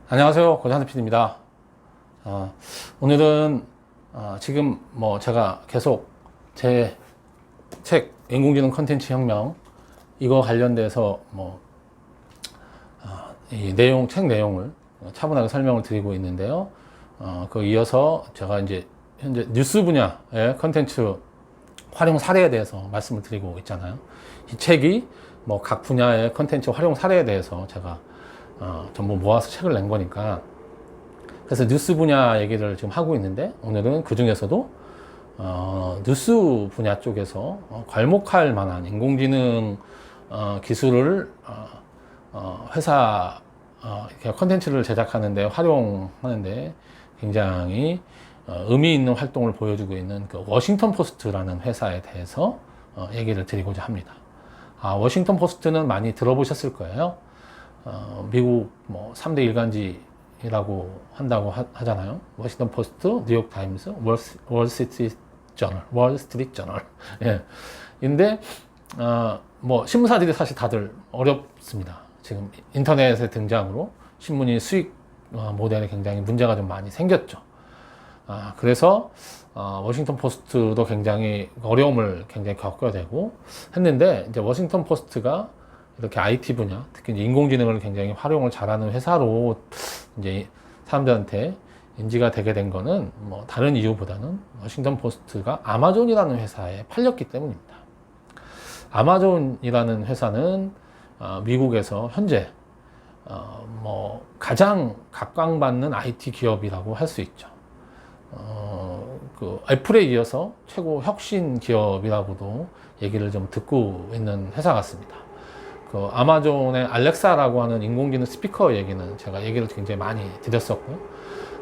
안녕하세요. 고jan트 PD입니다. 오늘은 지금 제가 계속 제 책 인공지능 컨텐츠 혁명 이거 관련돼서 이 책 내용을 차분하게 설명을 드리고 있는데요. 그 이어서 제가 이제 현재 뉴스 분야의 컨텐츠 활용 사례에 대해서 말씀을 드리고 있잖아요. 이 책이 각 분야의 컨텐츠 활용 사례에 대해서 제가 전부 모아서 책을 낸 거니까. 그래서 뉴스 분야 얘기를 지금 하고 있는데, 오늘은 그 중에서도 뉴스 분야 쪽에서 괄목할 만한 인공지능 기술을 회사 컨텐츠를 제작하는데 활용하는데 굉장히 의미 있는 활동을 보여주고 있는 그 워싱턴 포스트라는 회사에 대해서 얘기를 드리고자 합니다. 워싱턴 포스트는 많이 들어보셨을 거예요. 미국 3대 일간지라고 한다고 하잖아요. 워싱턴 포스트, 뉴욕 타임스, 월스트리트 저널. 예. 근데 신문사들이 사실 다들 어렵습니다. 지금 인터넷의 등장으로 신문이 수익 모델에 굉장히 문제가 좀 많이 생겼죠. 그래서 워싱턴 포스트도 굉장히 어려움을 굉장히 겪어야 되고 했는데, 이제 워싱턴 포스트가 이렇게 IT 분야, 특히 이제 인공지능을 굉장히 활용을 잘하는 회사로 이제 사람들한테 인지가 되게 된 거는 다른 이유보다는 워싱턴 포스트가 아마존이라는 회사에 팔렸기 때문입니다. 아마존이라는 회사는 미국에서 현재 가장 각광받는 IT 기업이라고 할 수 있죠. 그 애플에 이어서 최고 혁신 기업이라고도 얘기를 좀 듣고 있는 회사 같습니다. 그 아마존의 알렉사라고 하는 인공지능 스피커 얘기는 제가 얘기를 굉장히 많이 드렸었고요.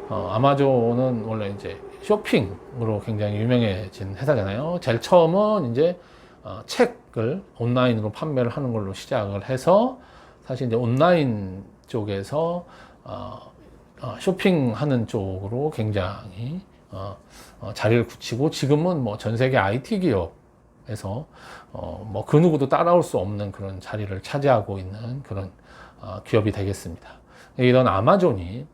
아마존은 원래 이제 쇼핑으로 굉장히 유명해진 회사잖아요. 제일 처음은 이제 책을 온라인으로 판매를 하는 걸로 시작을 해서, 사실 이제 온라인 쪽에서 쇼핑하는 쪽으로 굉장히 자리를 굳히고, 지금은 전 세계 IT 기업에서 그 누구도 따라올 수 없는 그런 자리를 차지하고 있는 그런 기업이 되겠습니다. 이런 아마존이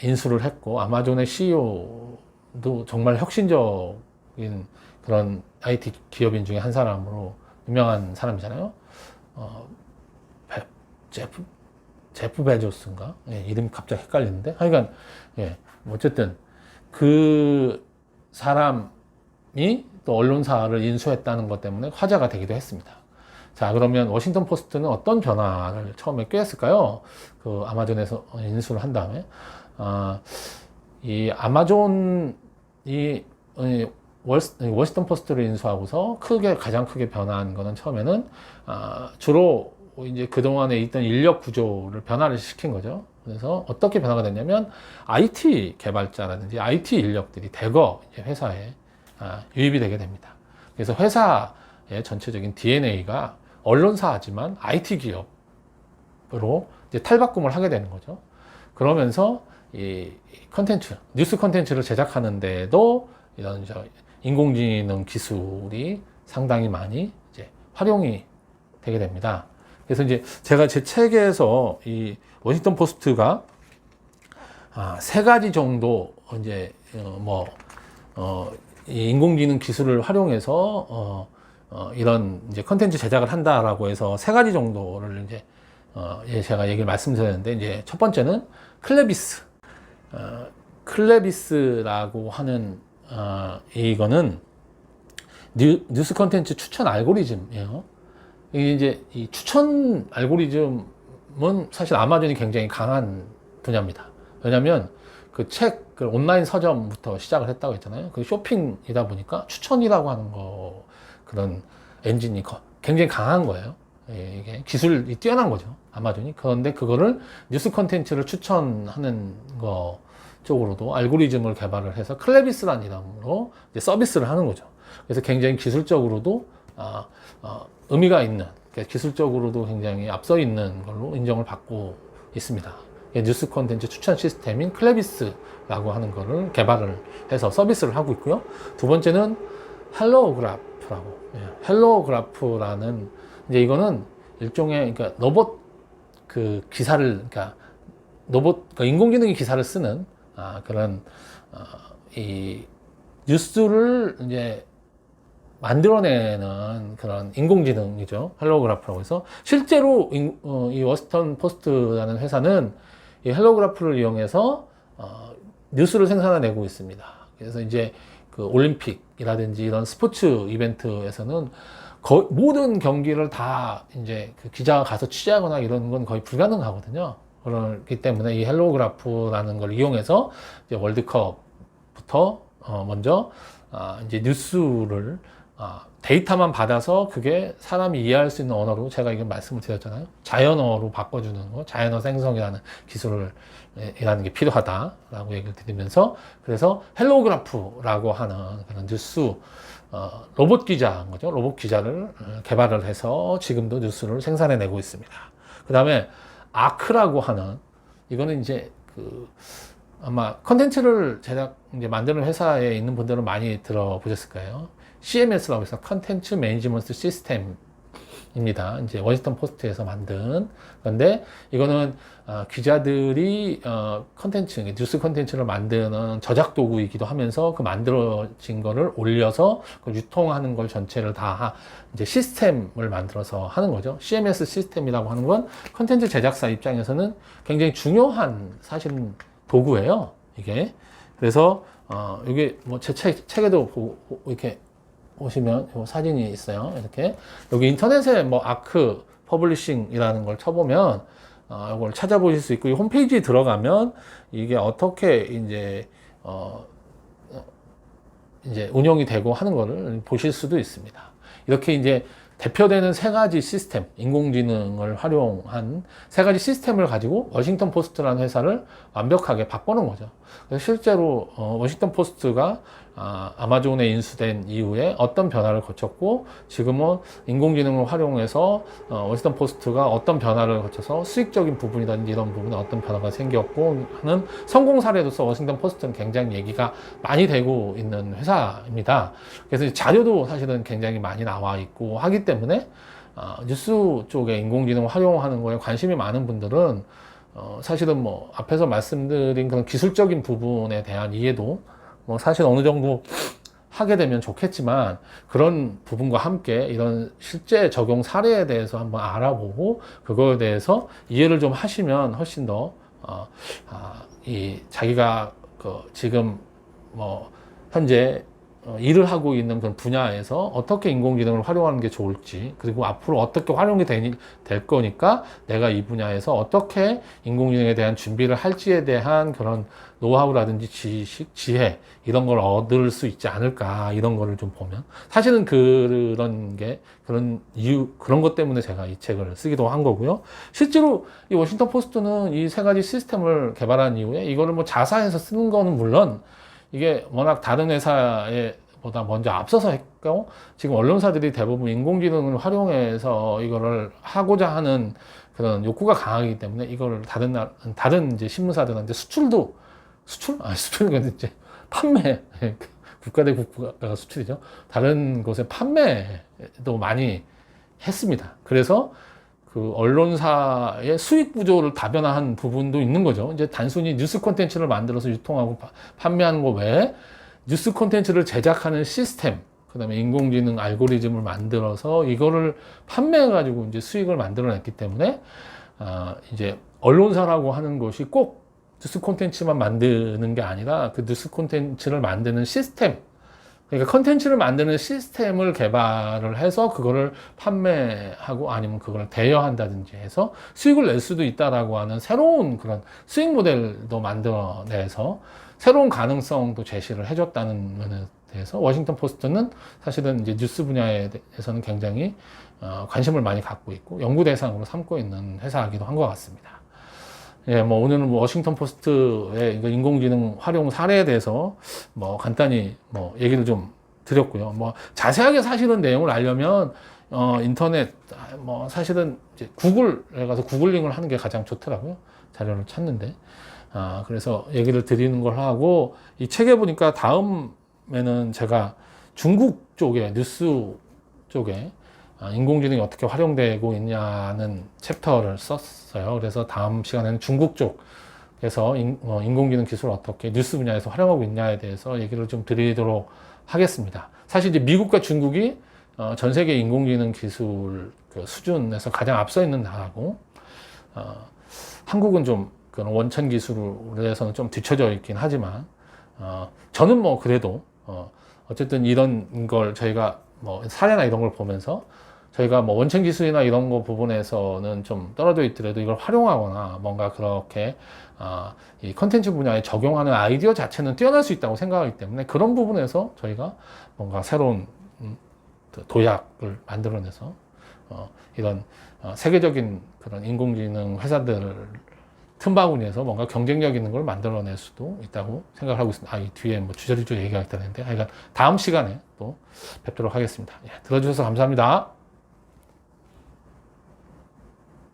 인수를 했고, 아마존의 CEO도 정말 혁신적인 그런 IT 기업인 중에 한 사람으로 유명한 사람이잖아요. 제프 베조스인가? 예, 이름이 갑자기 헷갈리는데. 하여간, 예, 어쨌든, 그 사람이 또 언론사를 인수했다는 것 때문에 화제가 되기도 했습니다. 자, 그러면 워싱턴 포스트는 어떤 변화를 처음에 꾀했을까요? 그 아마존에서 인수를 한 다음에. 이 아마존이 워싱턴 포스트를 인수하고서 가장 크게 변한 거는, 처음에는 주로 이제 그동안에 있던 인력 구조를 변화를 시킨 거죠. 그래서 어떻게 변화가 됐냐면, IT 개발자라든지 IT 인력들이 대거 이제 회사에 유입이 되게 됩니다. 그래서 회사의 전체적인 DNA가 언론사지만 IT 기업으로 이제 탈바꿈을 하게 되는 거죠. 그러면서 이 뉴스 컨텐츠를 제작하는데도 이런 인공지능 기술이 상당히 많이 이제 활용이 되게 됩니다. 그래서 이제 제가 제 책에서 이 워싱턴 포스트가 세 가지 정도 이제 이 인공지능 기술을 활용해서 이런 이제 컨텐츠 제작을 한다라고 해서 세 가지 정도를 이제 제가 얘기를 말씀드렸는데, 이제 첫 번째는 클레비스라고 하는 이거는 뉴스 컨텐츠 추천 알고리즘이에요. 이제 이 추천 알고리즘은 사실 아마존이 굉장히 강한 분야입니다. 왜냐하면 그 온라인 서점부터 시작을 했다고 했잖아요. 그 쇼핑이다 보니까 추천이라고 하는 그런 엔진이 굉장히 강한 거예요. 이게 기술이 뛰어난 거죠, 아마존이. 그런데 그거를 뉴스 컨텐츠를 추천하는 거 쪽으로도 알고리즘을 개발을 해서 클레비스라는 이름으로 이제 서비스를 하는 거죠. 그래서 굉장히 기술적으로도 의미가 있는, 기술적으로도 굉장히 앞서 있는 걸로 인정을 받고 있습니다. 뉴스 콘텐츠 추천 시스템인 클레비스라고 하는 거를 개발을 해서 서비스를 하고 있고요. 두 번째는 헬로그래프라고. 헬로그래프라는, 이제 이거는 일종의, 그러니까 로봇 그 기사를, 그러니까 그러니까 인공지능이 기사를 쓰는 그런 이 뉴스를 이제 만들어내는 그런 인공지능이죠. 헬로그래프라고 해서 실제로 이 워싱턴 포스트라는 회사는 이 헬로그래프를 이용해서 뉴스를 생산해내고 있습니다. 그래서 이제 그 올림픽이라든지 이런 스포츠 이벤트에서는 모든 경기를 다 이제 그 기자가 가서 취재하거나 이런 건 거의 불가능하거든요. 그렇기 때문에 이 헬로그래프라는 걸 이용해서 이제 월드컵부터 먼저 이제 뉴스를 데이터만 받아서 그게 사람이 이해할 수 있는 언어로, 제가 이거 말씀을 드렸잖아요. 자연어로 바꿔주는 거, 자연어 생성이라는 기술을 이라는 게 필요하다라고 얘기를 드리면서, 그래서 헬로그래프라고 하는 그런 뉴스 로봇 기자인 거죠. 로봇 기자를 개발을 해서 지금도 뉴스를 생산해내고 있습니다. 그 다음에 아크라고 하는, 이거는 이제 아마 컨텐츠를 이제 만드는 회사에 있는 분들은 많이 들어보셨을 거예요. CMS라고 해서 컨텐츠 매니지먼트 시스템입니다. 이제 워싱턴 포스트에서 만든 건데, 이거는 기자들이 뉴스 컨텐츠를 만드는 저작 도구이기도 하면서 그 만들어진 거를 올려서 그 유통하는 걸 전체를 다 이제 시스템을 만들어서 하는 거죠. CMS 시스템이라고 하는 건 컨텐츠 제작사 입장에서는 굉장히 중요한 사실은 도구예요, 이게. 그래서 이게 뭐 제 책에도 이렇게 보시면 이 사진이 있어요. 이렇게 여기 인터넷에 뭐 아크 퍼블리싱이라는 걸 쳐보면 이걸 찾아보실 수 있고, 이 홈페이지에 들어가면 이게 어떻게 이제 운영이 되고 하는 거를 보실 수도 있습니다. 이렇게 이제 대표되는 세 가지 시스템, 인공지능을 활용한 세 가지 시스템을 가지고 워싱턴 포스트라는 회사를 완벽하게 바꿔놓은 거죠. 그래서 실제로 워싱턴 포스트가 아마존에 인수된 이후에 어떤 변화를 거쳤고, 지금은 인공지능을 활용해서 워싱턴 포스트가 어떤 변화를 거쳐서 수익적인 부분이라든지 이런 부분에 어떤 변화가 생겼고 하는 성공 사례로서 워싱턴 포스트는 굉장히 얘기가 많이 되고 있는 회사입니다. 그래서 자료도 사실은 굉장히 많이 나와 있고 하기 때문에 뉴스 쪽에 인공지능을 활용하는 거에 관심이 많은 분들은 사실은 뭐 앞에서 말씀드린 그런 기술적인 부분에 대한 이해도 뭐 사실 어느 정도 하게 되면 좋겠지만, 그런 부분과 함께 이런 실제 적용 사례에 대해서 한번 알아보고 그거에 대해서 이해를 좀 하시면 훨씬 더 자기가 지금 뭐 현재 일을 하고 있는 그런 분야에서 어떻게 인공지능을 활용하는 게 좋을지, 그리고 앞으로 어떻게 활용이 될 거니까 내가 이 분야에서 어떻게 인공지능에 대한 준비를 할지에 대한 그런 노하우라든지 지식, 지혜 이런 걸 얻을 수 있지 않을까, 이런 거를 좀 보면 사실은 그런 것 때문에 제가 이 책을 쓰기도 한 거고요. 실제로 이 워싱턴 포스트는 이 세 가지 시스템을 개발한 이후에 이거를 뭐 자사해서 쓰는 거는 물론 이게 워낙 다른 회사에 보다 먼저 앞서서 했고, 지금 언론사들이 대부분 인공지능을 활용해서 이거를 하고자 하는 그런 욕구가 강하기 때문에 이거를 다른 이제 신문사들한테 수출은 이제 판매, 국가 대 국가가 수출이죠. 다른 곳에 판매도 많이 했습니다. 그래서 그 언론사의 수익 구조를 다변화한 부분도 있는 거죠. 이제 단순히 뉴스 콘텐츠를 만들어서 유통하고 판매하는 거 외에 뉴스 콘텐츠를 제작하는 시스템, 그 다음에 인공지능 알고리즘을 만들어서 이거를 판매해가지고 이제 수익을 만들어냈기 때문에, 이제 언론사라고 하는 것이 꼭 뉴스 콘텐츠만 만드는 게 아니라 그 뉴스 콘텐츠를 만드는 시스템, 그러니까 컨텐츠를 만드는 시스템을 개발을 해서 그거를 판매하고 아니면 그걸 대여한다든지 해서 수익을 낼 수도 있다라고 하는 새로운 그런 수익 모델도 만들어내서 새로운 가능성도 제시를 해줬다는 면에 대해서 워싱턴 포스트는 사실은 이제 뉴스 분야에 대해서는 굉장히 관심을 많이 갖고 있고 연구 대상으로 삼고 있는 회사이기도 한 것 같습니다. 예, 뭐 오늘은 워싱턴 포스트의 인공지능 활용 사례에 대해서 뭐 간단히 뭐 얘기를 좀 드렸고요. 뭐 자세하게 사실은 내용을 알려면 인터넷 뭐 사실은 이제 구글에 가서 구글링을 하는 게 가장 좋더라고요. 자료를 찾는데. 그래서 얘기를 드리는 걸 하고, 이 책에 보니까 다음에는 제가 중국 쪽에 뉴스 쪽에 인공지능이 어떻게 활용되고 있냐는 챕터를 썼어요. 그래서 다음 시간에는 중국 쪽 그래서 인공지능 기술을 어떻게 뉴스 분야에서 활용하고 있냐에 대해서 얘기를 좀 드리도록 하겠습니다. 사실 이제 미국과 중국이 전 세계 인공지능 기술 그 수준에서 가장 앞서 있는 나라고, 한국은 좀 그런 원천 기술에서는 좀 뒤처져 있긴 하지만, 저는 뭐 그래도 어쨌든 이런 걸 저희가 뭐 사례나 이런 걸 보면서 저희가 뭐 원천 기술이나 이런 거 부분에서는 좀 떨어져 있더라도 이걸 활용하거나 뭔가 그렇게 이 컨텐츠 분야에 적용하는 아이디어 자체는 뛰어날 수 있다고 생각하기 때문에 그런 부분에서 저희가 뭔가 새로운 도약을 만들어내서 이런 세계적인 그런 인공지능 회사들을 틈바구니에서 뭔가 경쟁력 있는 걸 만들어낼 수도 있다고 생각을 하고 있습니다. 이 뒤에 뭐 주저리주저 얘기하겠다는데, 하여간 다음 시간에 또 뵙도록 하겠습니다. 예, 들어주셔서 감사합니다.